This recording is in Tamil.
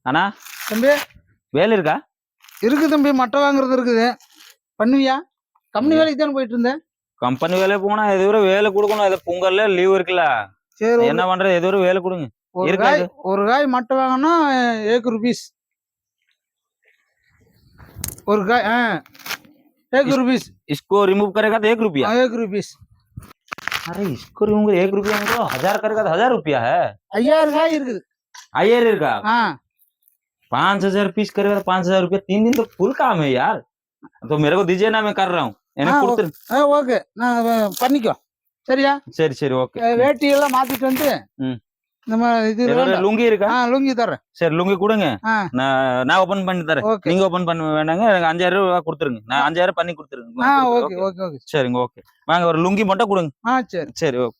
அண்ணா தம்பி வேலை இருக்கா? இருக்கு தம்பி, மட்டை வாங்குறது இருக்குது. பண்ணுவியா? கம்பெனி வேலைக்கு தானே போயிட்டு இருந்தேன். கம்பெனி வேலை போனா எது ஒரு வேலை கொடுக்கணும். அது பொங்கல்ல லீவ் இருக்குல்ல, சரி, என்ன பண்றது? எது ஒரு வேலை கொடுங்க. ஒரு காய் மட்டை வாங்கினா 1 रुपीस ஒரு காய். 1 रुपीस इसको रिमूव करेगा तो 1 रुपया। 1 रुपीस। अरे इसको रिमूव 1 रुपया में तो 1000 करेगा तो 1000 रुपया है। 5000 காய் இருக்குது. 5000 இருக்கா? 5000 पीस करेगा तो 5000 रुपया। 3 दिन तो फुल काम है यार। तो मेरे को दीजिए ना, मैं कर रहा हूँ। ஓகே, நான் பண்ணிக்கோ. சரியா? சரி சரி ஓகே. வேட்டி எல்லாம் மாத்திட்டு வந்து நம்ம இது லுங்கி இருக்கா? லுங்கி தரேன். சரி லுங்கி கொடுங்க, நான் ஓபன் பண்ணி தரேன். நீங்க ஓபன் பண்ண வேண்டாங்க, எனக்கு 5000 ரூபாய் கொடுத்துருங்க. நான் 5000 பண்ணி கொடுத்துருங்க. Okay okay okay. சரிங்க ஓகே. வாங்க ஒரு லுங்கி மட்டும் கொடுங்க. சரி சரி ஓகே.